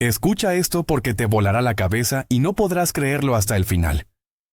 Escucha esto porque te volará la cabeza y no podrás creerlo hasta el final.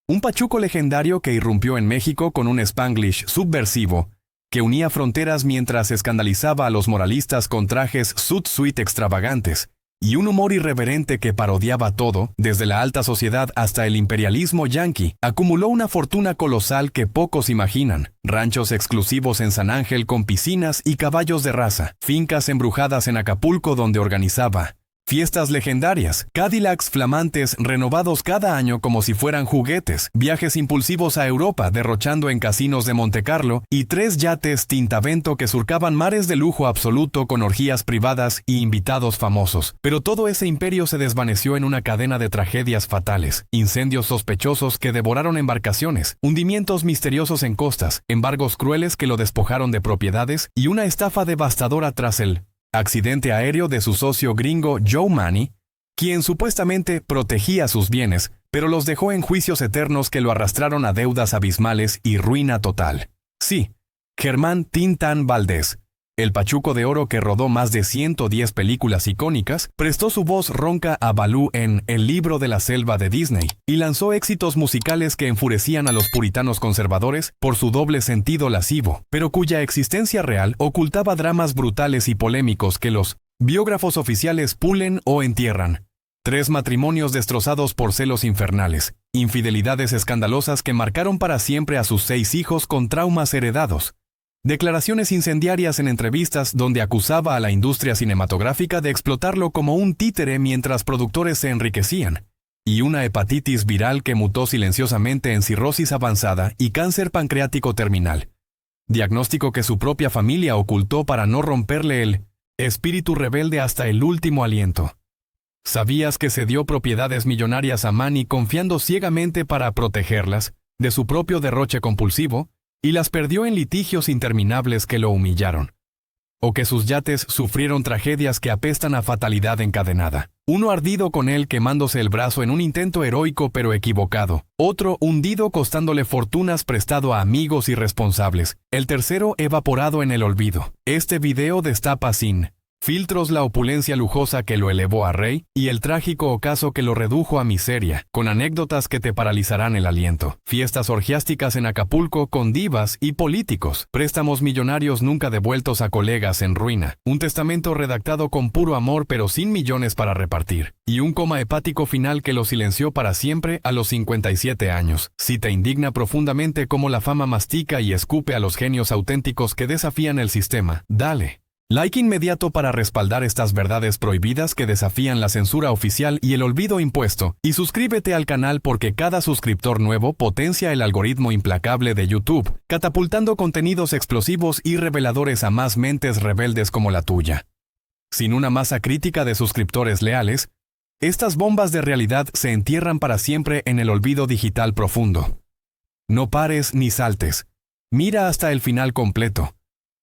Un pachuco legendario que irrumpió en México con un Spanglish subversivo que unía fronteras mientras escandalizaba a los moralistas con trajes suit extravagantes y un humor irreverente que parodiaba todo, desde la alta sociedad hasta el imperialismo yanqui, acumuló una fortuna colosal que pocos imaginan. Ranchos exclusivos en San Ángel con piscinas y caballos de raza, fincas embrujadas en Acapulco donde organizaba fiestas legendarias, Cadillacs flamantes renovados cada año como si fueran juguetes, viajes impulsivos a Europa derrochando en casinos de Montecarlo y 3 yates Tintavento que surcaban mares de lujo absoluto con orgías privadas y invitados famosos. Pero todo ese imperio se desvaneció en una cadena de tragedias fatales, incendios sospechosos que devoraron embarcaciones, hundimientos misteriosos en costas, embargos crueles que lo despojaron de propiedades y una estafa devastadora tras el accidente aéreo de su socio gringo Joe Manny, quien supuestamente protegía sus bienes, pero los dejó en juicios eternos que lo arrastraron a deudas abismales y ruina total. Sí, Germán Tintán Valdés, el pachuco de oro que rodó más de 110 películas icónicas, prestó su voz ronca a Balú en El libro de la selva de Disney y lanzó éxitos musicales que enfurecían a los puritanos conservadores por su doble sentido lascivo, pero cuya existencia real ocultaba dramas brutales y polémicos que los biógrafos oficiales pulen o entierran. 3 matrimonios destrozados por celos infernales, infidelidades escandalosas que marcaron para siempre a sus 6 hijos con traumas heredados, declaraciones incendiarias en entrevistas donde acusaba a la industria cinematográfica de explotarlo como un títere mientras productores se enriquecían, y una hepatitis viral que mutó silenciosamente en cirrosis avanzada y cáncer pancreático terminal, diagnóstico que su propia familia ocultó para no romperle el espíritu rebelde hasta el último aliento. ¿Sabías que cedió propiedades millonarias a Manny confiando ciegamente para protegerlas de su propio derroche compulsivo? Y las perdió en litigios interminables que lo humillaron. O que sus yates sufrieron tragedias que apestan a fatalidad encadenada. Uno ardido con él quemándose el brazo en un intento heroico pero equivocado. Otro hundido costándole fortunas prestado a amigos irresponsables. El tercero evaporado en el olvido. Este video destapa sin filtros la opulencia lujosa que lo elevó a rey y el trágico ocaso que lo redujo a miseria, con anécdotas que te paralizarán el aliento. Fiestas orgiásticas en Acapulco con divas y políticos, préstamos millonarios nunca devueltos a colegas en ruina, un testamento redactado con puro amor pero sin millones para repartir, y un coma hepático final que lo silenció para siempre a los 57 años. Si te indigna profundamente cómo la fama mastica y escupe a los genios auténticos que desafían el sistema, dale like inmediato para respaldar estas verdades prohibidas que desafían la censura oficial y el olvido impuesto, y suscríbete al canal porque cada suscriptor nuevo potencia el algoritmo implacable de YouTube, catapultando contenidos explosivos y reveladores a más mentes rebeldes como la tuya. Sin una masa crítica de suscriptores leales, estas bombas de realidad se entierran para siempre en el olvido digital profundo. No pares ni saltes. Mira hasta el final completo.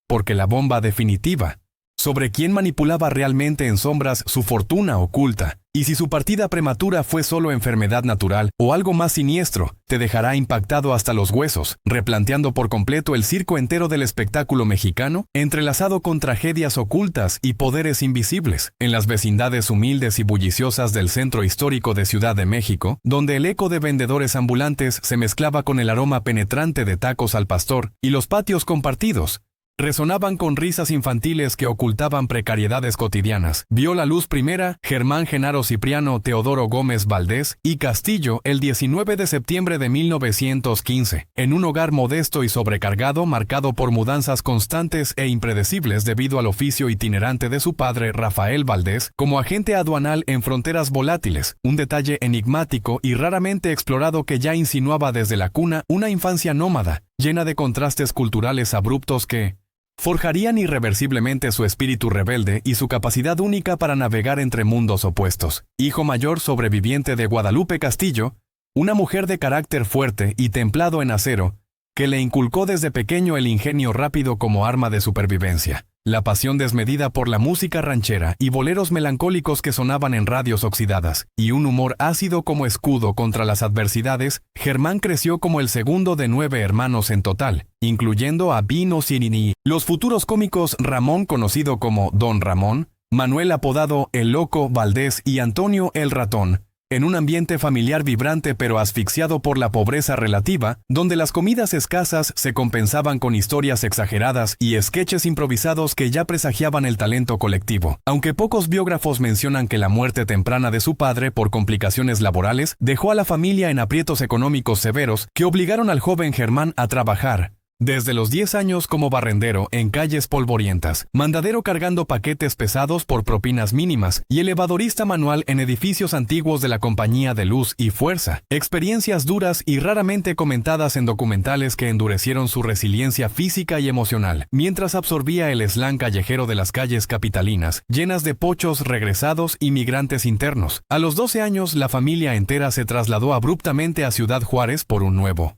Porque la bomba definitiva, sobre quién manipulaba realmente en sombras su fortuna oculta, y si su partida prematura fue solo enfermedad natural o algo más siniestro, te dejará impactado hasta los huesos, replanteando por completo el circo entero del espectáculo mexicano, entrelazado con tragedias ocultas y poderes invisibles, en las vecindades humildes y bulliciosas del centro histórico de Ciudad de México, donde el eco de vendedores ambulantes se mezclaba con el aroma penetrante de tacos al pastor, y los patios compartidos resonaban con risas infantiles que ocultaban precariedades cotidianas. Vio la luz primera Germán Genaro Cipriano Teodoro Gómez Valdés y Castillo el 19 de septiembre de 1915, en un hogar modesto y sobrecargado marcado por mudanzas constantes e impredecibles debido al oficio itinerante de su padre Rafael Valdés como agente aduanal en fronteras volátiles, un detalle enigmático y raramente explorado que ya insinuaba desde la cuna una infancia nómada, llena de contrastes culturales abruptos que forjarían irreversiblemente su espíritu rebelde y su capacidad única para navegar entre mundos opuestos. Hijo mayor sobreviviente de Guadalupe Castillo, una mujer de carácter fuerte y templado en acero, que le inculcó desde pequeño el ingenio rápido como arma de supervivencia, la pasión desmedida por la música ranchera y boleros melancólicos que sonaban en radios oxidadas, y un humor ácido como escudo contra las adversidades. Germán creció como el segundo de 9 hermanos en total, incluyendo a Vino Cirini, los futuros cómicos Ramón conocido como Don Ramón, Manuel apodado El Loco Valdés y Antonio El Ratón, en un ambiente familiar vibrante pero asfixiado por la pobreza relativa, donde las comidas escasas se compensaban con historias exageradas y sketches improvisados que ya presagiaban el talento colectivo. Aunque pocos biógrafos mencionan que la muerte temprana de su padre por complicaciones laborales dejó a la familia en aprietos económicos severos que obligaron al joven Germán a trabajar desde los 10 años como barrendero en calles polvorientas, mandadero cargando paquetes pesados por propinas mínimas y elevadorista manual en edificios antiguos de la Compañía de Luz y Fuerza. Experiencias duras y raramente comentadas en documentales que endurecieron su resiliencia física y emocional, mientras absorbía el slang callejero de las calles capitalinas, llenas de pochos regresados y migrantes internos. A los 12 años, la familia entera se trasladó abruptamente a Ciudad Juárez por un nuevo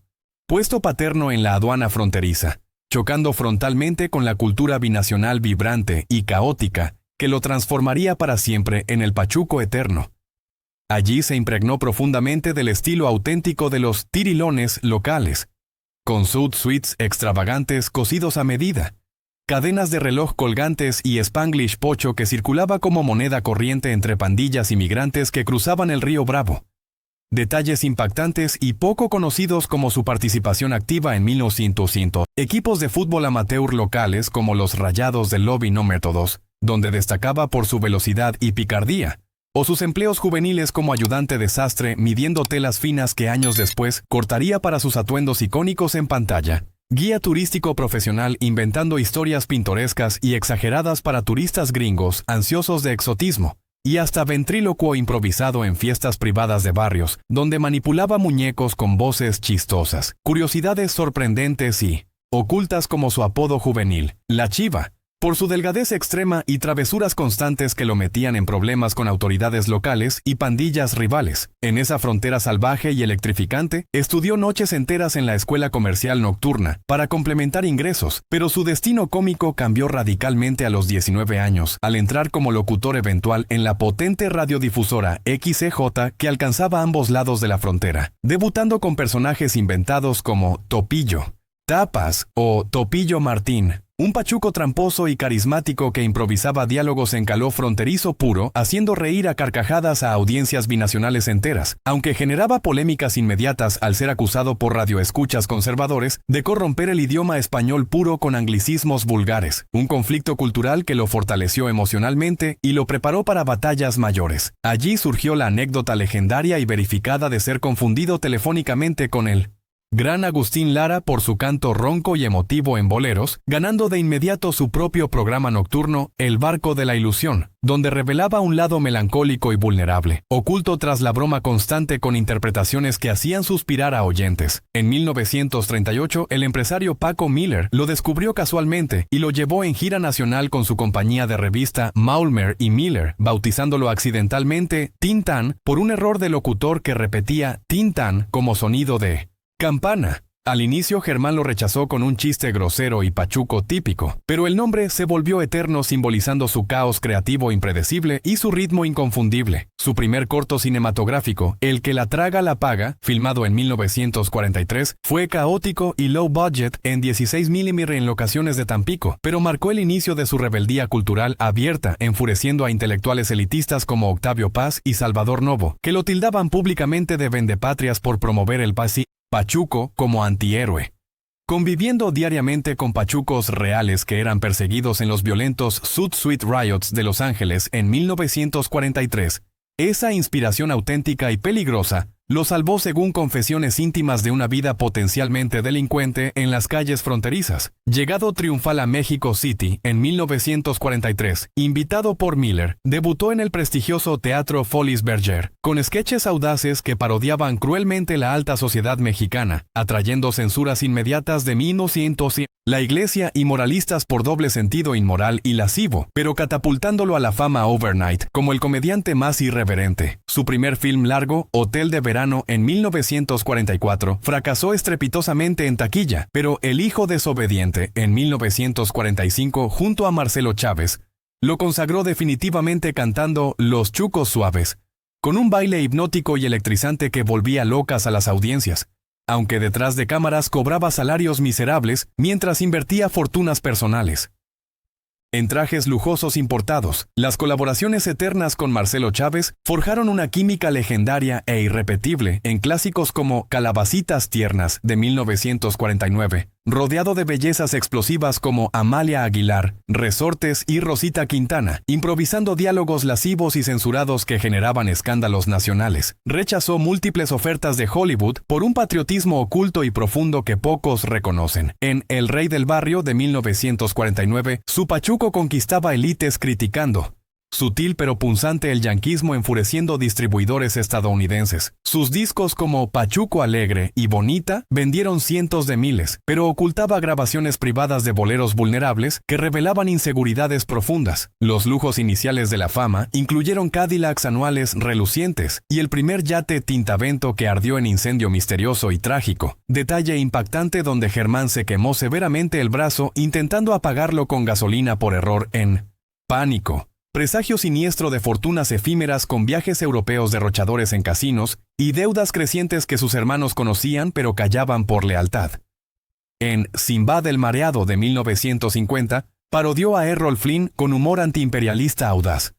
puesto paterno en la aduana fronteriza, chocando frontalmente con la cultura binacional vibrante y caótica que lo transformaría para siempre en el Pachuco eterno. Allí se impregnó profundamente del estilo auténtico de los tirilones locales, con suits extravagantes cosidos a medida, cadenas de reloj colgantes y spanglish pocho que circulaba como moneda corriente entre pandillas inmigrantes que cruzaban el río Bravo. Detalles impactantes y poco conocidos como su participación activa en 1900, equipos de fútbol amateur locales como los Rayados del Lobby No. 2, donde destacaba por su velocidad y picardía, o sus empleos juveniles como ayudante de sastre midiendo telas finas que años después cortaría para sus atuendos icónicos en pantalla. Guía turístico profesional inventando historias pintorescas y exageradas para turistas gringos ansiosos de exotismo. Y hasta ventrílocuo improvisado en fiestas privadas de barrios, donde manipulaba muñecos con voces chistosas, curiosidades sorprendentes y ocultas como su apodo juvenil, La Chiva, por su delgadez extrema y travesuras constantes que lo metían en problemas con autoridades locales y pandillas rivales. En esa frontera salvaje y electrificante, estudió noches enteras en la escuela comercial nocturna para complementar ingresos, pero su destino cómico cambió radicalmente a los 19 años, al entrar como locutor eventual en la potente radiodifusora XCJ que alcanzaba ambos lados de la frontera, debutando con personajes inventados como Topillo, Tapas o Topillo Martín. Un pachuco tramposo y carismático que improvisaba diálogos en caló fronterizo puro, haciendo reír a carcajadas a audiencias binacionales enteras, aunque generaba polémicas inmediatas al ser acusado por radioescuchas conservadores de corromper el idioma español puro con anglicismos vulgares, un conflicto cultural que lo fortaleció emocionalmente y lo preparó para batallas mayores. Allí surgió la anécdota legendaria y verificada de ser confundido telefónicamente con él. Gran Agustín Lara por su canto ronco y emotivo en boleros, ganando de inmediato su propio programa nocturno, El Barco de la Ilusión, donde revelaba un lado melancólico y vulnerable, oculto tras la broma constante con interpretaciones que hacían suspirar a oyentes. En 1938, el empresario Paco Miller lo descubrió casualmente y lo llevó en gira nacional con su compañía de revista Maulmer y Miller, bautizándolo accidentalmente Tintán por un error de locutor que repetía Tintán como sonido de campana. Al inicio Germán lo rechazó con un chiste grosero y pachuco típico, pero el nombre se volvió eterno simbolizando su caos creativo impredecible y su ritmo inconfundible. Su primer corto cinematográfico, El que la traga la paga, filmado en 1943, fue caótico y low budget en 16 mm en locaciones de Tampico, pero marcó el inicio de su rebeldía cultural abierta, enfureciendo a intelectuales elitistas como Octavio Paz y Salvador Novo, que lo tildaban públicamente de vendepatrias por promover el Pachuco como antihéroe. Conviviendo diariamente con pachucos reales que eran perseguidos en los violentos Sud Street Riots de Los Ángeles en 1943, esa inspiración auténtica y peligrosa lo salvó según confesiones íntimas de una vida potencialmente delincuente en las calles fronterizas. Llegado triunfal a México City en 1943, invitado por Miller, debutó en el prestigioso Teatro Folies Bergère, con sketches audaces que parodiaban cruelmente la alta sociedad mexicana, atrayendo censuras inmediatas de 1900, la iglesia y moralistas por doble sentido inmoral y lascivo, pero catapultándolo a la fama overnight como el comediante más irreverente. Su primer film largo, Hotel de Verano, en 1944, fracasó estrepitosamente en taquilla, pero El hijo desobediente, en 1945, junto a Marcelo Chávez, lo consagró definitivamente cantando Los Chucos Suaves, con un baile hipnótico y electrizante que volvía locas a las audiencias, aunque detrás de cámaras cobraba salarios miserables mientras invertía fortunas personales. En trajes lujosos importados, las colaboraciones eternas con Marcelo Chávez forjaron una química legendaria e irrepetible en clásicos como Calabacitas Tiernas de 1949, rodeado de bellezas explosivas como Amalia Aguilar, Resortes y Rosita Quintana, improvisando diálogos lascivos y censurados que generaban escándalos nacionales. Rechazó múltiples ofertas de Hollywood por un patriotismo oculto y profundo que pocos reconocen. En El Rey del Barrio de 1949, su Pachuco conquistaba élites criticando sutil pero punzante el yanquismo, enfureciendo distribuidores estadounidenses. Sus discos como Pachuco Alegre y Bonita vendieron cientos de miles, pero ocultaba grabaciones privadas de boleros vulnerables que revelaban inseguridades profundas. Los lujos iniciales de la fama incluyeron Cadillacs anuales relucientes y el primer yate Tintavento que ardió en incendio misterioso y trágico. Detalle impactante donde Germán se quemó severamente el brazo intentando apagarlo con gasolina por error en Pánico. Presagio siniestro de fortunas efímeras con viajes europeos derrochadores en casinos y deudas crecientes que sus hermanos conocían pero callaban por lealtad. En Sinbad el Mareado de 1950, parodió a Errol Flynn con humor antiimperialista audaz.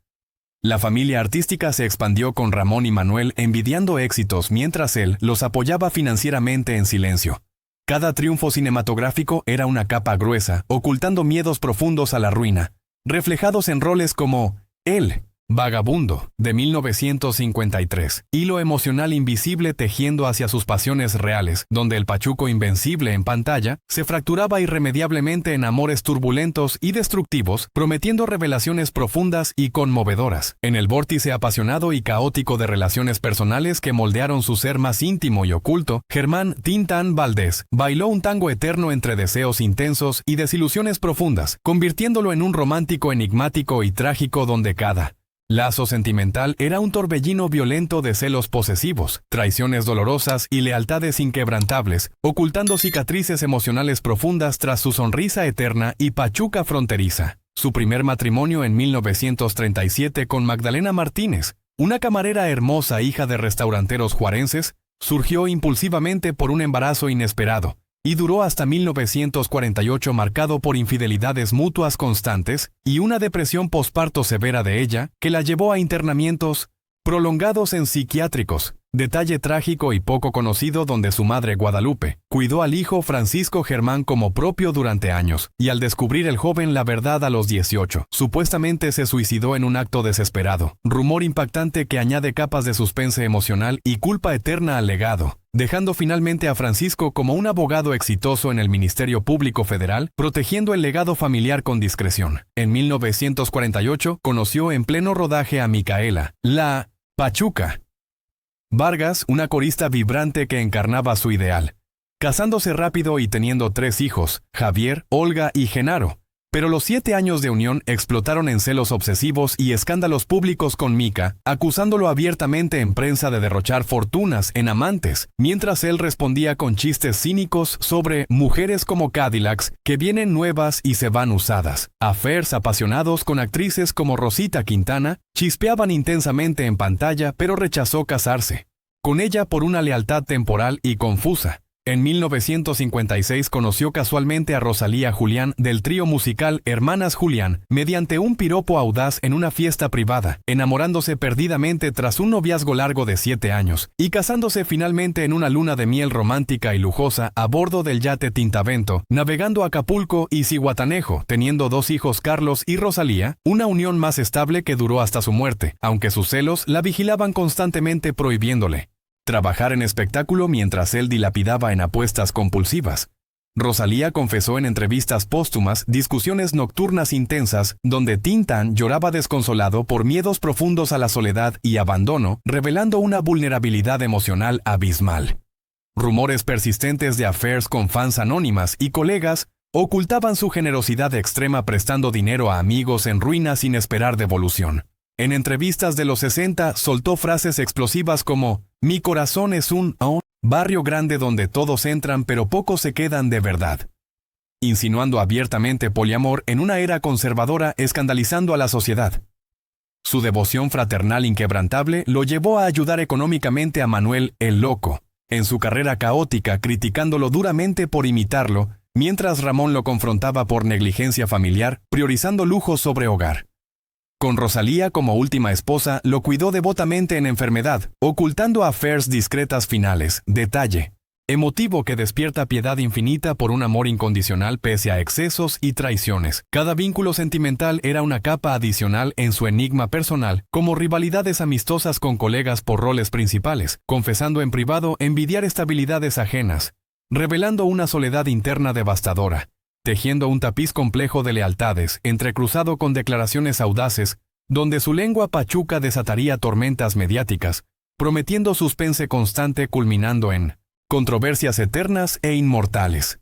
La familia artística se expandió con Ramón y Manuel envidiando éxitos mientras él los apoyaba financieramente en silencio. Cada triunfo cinematográfico era una capa gruesa, ocultando miedos profundos a la ruina, reflejados en roles como El Vagabundo de 1953, hilo emocional invisible tejiendo hacia sus pasiones reales, donde el Pachuco invencible en pantalla se fracturaba irremediablemente en amores turbulentos y destructivos, prometiendo revelaciones profundas y conmovedoras. En el vórtice apasionado y caótico de relaciones personales que moldearon su ser más íntimo y oculto, Germán Tintán Valdés bailó un tango eterno entre deseos intensos y desilusiones profundas, convirtiéndolo en un romántico enigmático y trágico donde cada lazo sentimental era un torbellino violento de celos posesivos, traiciones dolorosas y lealtades inquebrantables, ocultando cicatrices emocionales profundas tras su sonrisa eterna y pachuca fronteriza. Su primer matrimonio en 1937 con Magdalena Martínez, una camarera hermosa hija de restauranteros juarenses, surgió impulsivamente por un embarazo inesperado, y duró hasta 1948 marcado por infidelidades mutuas constantes y una depresión posparto severa de ella que la llevó a internamientos prolongados en psiquiátricos. Detalle trágico y poco conocido donde su madre Guadalupe cuidó al hijo Francisco Germán como propio durante años, y al descubrir el joven la verdad a los 18, supuestamente se suicidó en un acto desesperado. Rumor impactante que añade capas de suspense emocional y culpa eterna al legado, dejando finalmente a Francisco como un abogado exitoso en el Ministerio Público Federal, protegiendo el legado familiar con discreción. En 1948 conoció en pleno rodaje a Micaela, la Pachuca Vargas, una corista vibrante que encarnaba su ideal, casándose rápido y teniendo 3 hijos, Javier, Olga y Genaro. Pero los 7 años de unión explotaron en celos obsesivos y escándalos públicos con Mica, acusándolo abiertamente en prensa de derrochar fortunas en amantes, mientras él respondía con chistes cínicos sobre mujeres como Cadillacs que vienen nuevas y se van usadas. Affairs apasionados con actrices como Rosita Quintana chispeaban intensamente en pantalla, pero rechazó casarse con ella por una lealtad temporal y confusa. En 1956 conoció casualmente a Rosalía Julián del trío musical Hermanas Julián mediante un piropo audaz en una fiesta privada, enamorándose perdidamente tras un noviazgo largo de 7 años y casándose finalmente en una luna de miel romántica y lujosa a bordo del yate Tintavento, navegando Acapulco y Zihuatanejo, teniendo 2 hijos Carlos y Rosalía, una unión más estable que duró hasta su muerte, aunque sus celos la vigilaban constantemente prohibiéndole trabajar en espectáculo mientras él dilapidaba en apuestas compulsivas. Rosalía confesó en entrevistas póstumas discusiones nocturnas intensas donde Tintán lloraba desconsolado por miedos profundos a la soledad y abandono, revelando una vulnerabilidad emocional abismal. Rumores persistentes de affairs con fans anónimas y colegas ocultaban su generosidad extrema prestando dinero a amigos en ruina sin esperar devolución. En entrevistas de los 60 soltó frases explosivas como «Mi corazón es un barrio grande donde todos entran pero pocos se quedan de verdad», insinuando abiertamente poliamor en una era conservadora, escandalizando a la sociedad. Su devoción fraternal inquebrantable lo llevó a ayudar económicamente a Manuel el Loco en su carrera caótica, criticándolo duramente por imitarlo mientras Ramón lo confrontaba por negligencia familiar, priorizando lujos sobre hogar. Con Rosalía como última esposa, lo cuidó devotamente en enfermedad, ocultando affairs discretas finales, detalle emotivo que despierta piedad infinita por un amor incondicional pese a excesos y traiciones. Cada vínculo sentimental era una capa adicional en su enigma personal, como rivalidades amistosas con colegas por roles principales, confesando en privado envidiar estabilidades ajenas, revelando una soledad interna devastadora, tejiendo un tapiz complejo de lealtades, entrecruzado con declaraciones audaces, donde su lengua pachuca desataría tormentas mediáticas, prometiendo suspense constante culminando en controversias eternas e inmortales.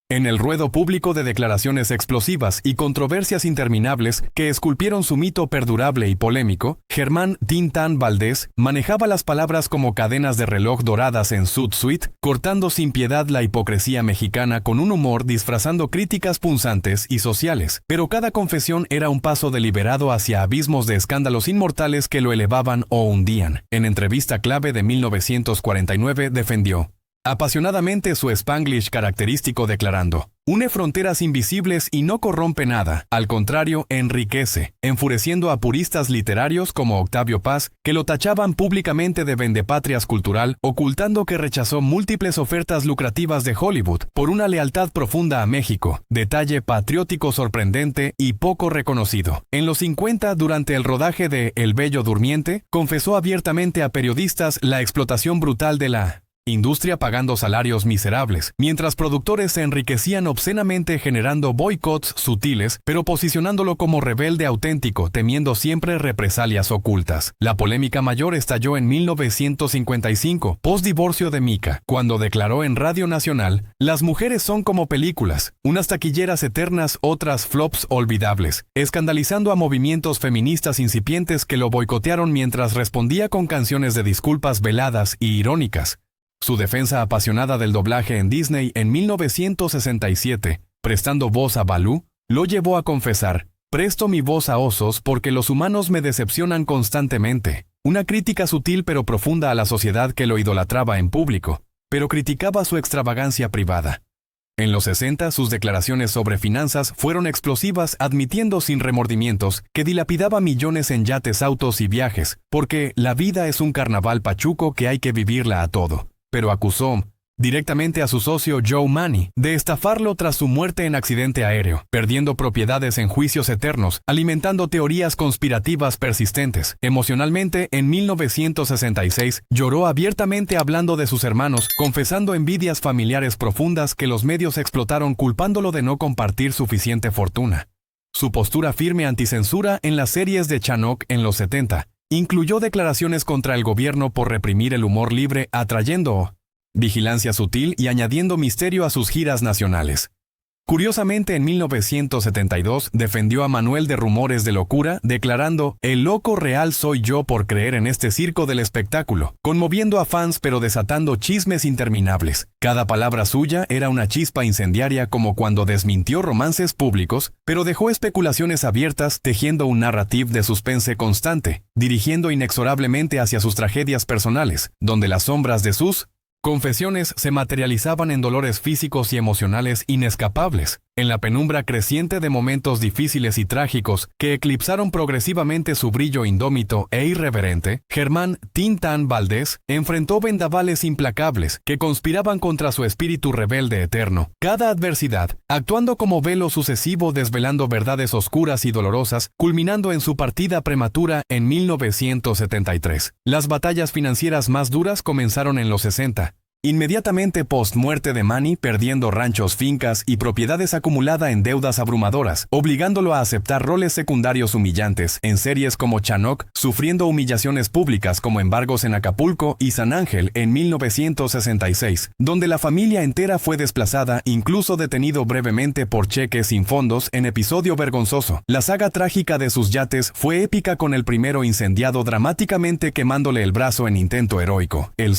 En el ruedo público de declaraciones explosivas y controversias interminables que esculpieron su mito perdurable y polémico, Germán Tintán Valdés manejaba las palabras como cadenas de reloj doradas en Sud Suite, cortando sin piedad la hipocresía mexicana con un humor disfrazando críticas punzantes y sociales. Pero cada confesión era un paso deliberado hacia abismos de escándalos inmortales que lo elevaban o hundían. En entrevista clave de 1949 defendió apasionadamente su Spanglish característico declarando: «Une fronteras invisibles y no corrompe nada, al contrario, enriquece», enfureciendo a puristas literarios como Octavio Paz, que lo tachaban públicamente de vendepatrias cultural, ocultando que rechazó múltiples ofertas lucrativas de Hollywood por una lealtad profunda a México, detalle patriótico sorprendente y poco reconocido. En los 50, durante el rodaje de El Bello Durmiente, confesó abiertamente a periodistas la explotación brutal de la industria pagando salarios miserables, mientras productores se enriquecían obscenamente generando boicots sutiles, pero posicionándolo como rebelde auténtico, temiendo siempre represalias ocultas. La polémica mayor estalló en 1955, post-divorcio de Mica, cuando declaró en Radio Nacional: «Las mujeres son como películas, unas taquilleras eternas, otras flops olvidables», escandalizando a movimientos feministas incipientes que lo boicotearon mientras respondía con canciones de disculpas veladas y irónicas. Su defensa apasionada del doblaje en Disney en 1967, prestando voz a Balú, lo llevó a confesar: «Presto mi voz a osos porque los humanos me decepcionan constantemente». Una crítica sutil pero profunda a la sociedad que lo idolatraba en público, pero criticaba su extravagancia privada. En los 60, sus declaraciones sobre finanzas fueron explosivas, admitiendo sin remordimientos que dilapidaba millones en yates, autos y viajes, porque la vida es un carnaval pachuco que hay que vivirla a todo. Pero acusó directamente a su socio Joe Manny de estafarlo tras su muerte en accidente aéreo, perdiendo propiedades en juicios eternos, alimentando teorías conspirativas persistentes. Emocionalmente, en 1966, lloró abiertamente hablando de sus hermanos, confesando envidias familiares profundas que los medios explotaron, culpándolo de no compartir suficiente fortuna. Su postura firme anticensura en las series de Chanoc en los 70 incluyó declaraciones contra el gobierno por reprimir el humor libre, atrayendo vigilancia sutil y añadiendo misterio a sus giras nacionales. Curiosamente, en 1972 defendió a Manuel de Rumores de Locura, declarando: «El loco real soy yo por creer en este circo del espectáculo», conmoviendo a fans pero desatando chismes interminables. Cada palabra suya era una chispa incendiaria, como cuando desmintió romances públicos, pero dejó especulaciones abiertas, tejiendo un narrative de suspense constante, dirigiendo inexorablemente hacia sus tragedias personales, donde las sombras de sus confesiones se materializaban en dolores físicos y emocionales inescapables, en la penumbra creciente de momentos difíciles y trágicos que eclipsaron progresivamente su brillo indómito e irreverente. Germán Tintán Valdés enfrentó vendavales implacables que conspiraban contra su espíritu rebelde eterno. Cada adversidad, actuando como velo sucesivo, desvelando verdades oscuras y dolorosas, culminando en su partida prematura en 1973. Las batallas financieras más duras comenzaron en los 60. Inmediatamente post-muerte de Manny, perdiendo ranchos, fincas y propiedades acumulada en deudas abrumadoras, obligándolo a aceptar roles secundarios humillantes en series como Chanoc, sufriendo humillaciones públicas como embargos en Acapulco y San Ángel en 1966, donde la familia entera fue desplazada, incluso detenido brevemente por cheques sin fondos en episodio vergonzoso. La saga trágica de sus yates fue épica, con el primero incendiado dramáticamente quemándole el brazo en intento heroico. El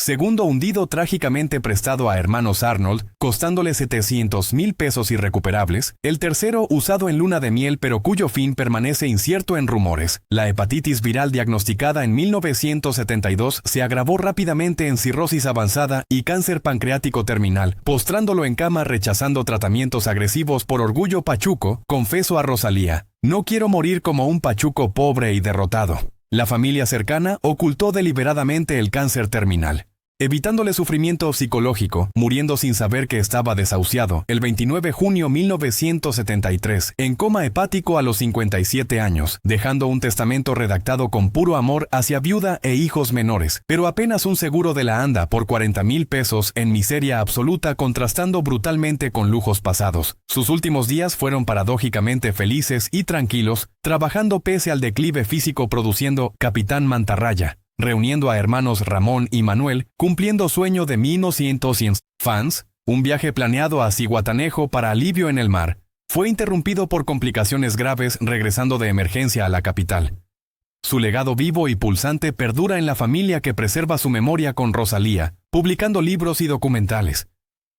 Segundo hundido trágicamente prestado a hermanos Arnold, costándole 700,000 pesos irrecuperables. El tercero usado en luna de miel pero cuyo fin permanece incierto en rumores. La hepatitis viral diagnosticada en 1972 se agravó rápidamente en cirrosis avanzada y cáncer pancreático terminal, postrándolo en cama rechazando tratamientos agresivos por orgullo pachuco, confesó a Rosalía. No quiero morir como un pachuco pobre y derrotado. La familia cercana ocultó deliberadamente el cáncer terminal, evitándole sufrimiento psicológico, muriendo sin saber que estaba desahuciado el 29 de junio de 1973, en coma hepático a los 57 años, dejando un testamento redactado con puro amor hacia viuda e hijos menores, pero apenas un seguro de la ANDA por 40,000 pesos en miseria absoluta, contrastando brutalmente con lujos pasados. Sus últimos días fueron paradójicamente felices y tranquilos, trabajando pese al declive físico produciendo Capitán Mantarraya, reuniendo a hermanos Ramón y Manuel, cumpliendo sueño de 1900 fans. Un viaje planeado a Zihuatanejo para alivio en el mar fue interrumpido por complicaciones graves regresando de emergencia a la capital. Su legado vivo y pulsante perdura en la familia que preserva su memoria con Rosalía, publicando libros y documentales.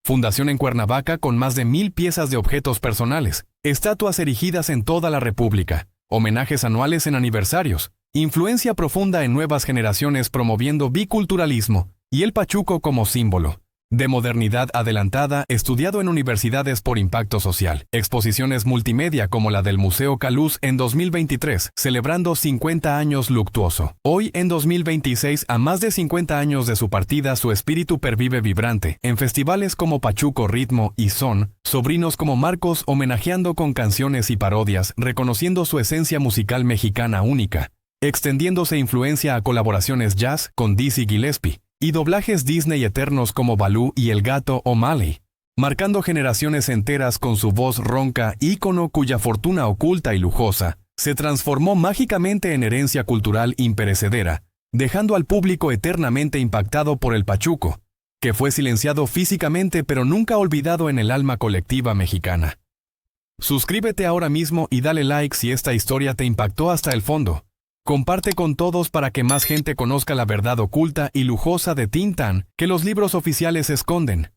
Fundación en Cuernavaca con más de 1,000 piezas de objetos personales, estatuas erigidas en toda la República, homenajes anuales en aniversarios, influencia profunda en nuevas generaciones promoviendo biculturalismo y el pachuco como símbolo de modernidad adelantada, estudiado en universidades por impacto social. Exposiciones multimedia como la del Museo Caluz en 2023, celebrando 50 años luctuoso. Hoy, en 2026, a más de 50 años de su partida, su espíritu pervive vibrante en festivales como Pachuco Ritmo y Son, sobrinos como Marcos homenajeando con canciones y parodias, reconociendo su esencia musical mexicana única, extendiéndose influencia a colaboraciones jazz con Dizzy Gillespie, y doblajes Disney eternos como Balú y el gato O'Malley, marcando generaciones enteras con su voz ronca, ícono cuya fortuna oculta y lujosa se transformó mágicamente en herencia cultural imperecedera, dejando al público eternamente impactado por el pachuco, que fue silenciado físicamente pero nunca olvidado en el alma colectiva mexicana. Suscríbete ahora mismo y dale like si esta historia te impactó hasta el fondo. Comparte con todos para que más gente conozca la verdad oculta y lujosa de Tintán que los libros oficiales esconden.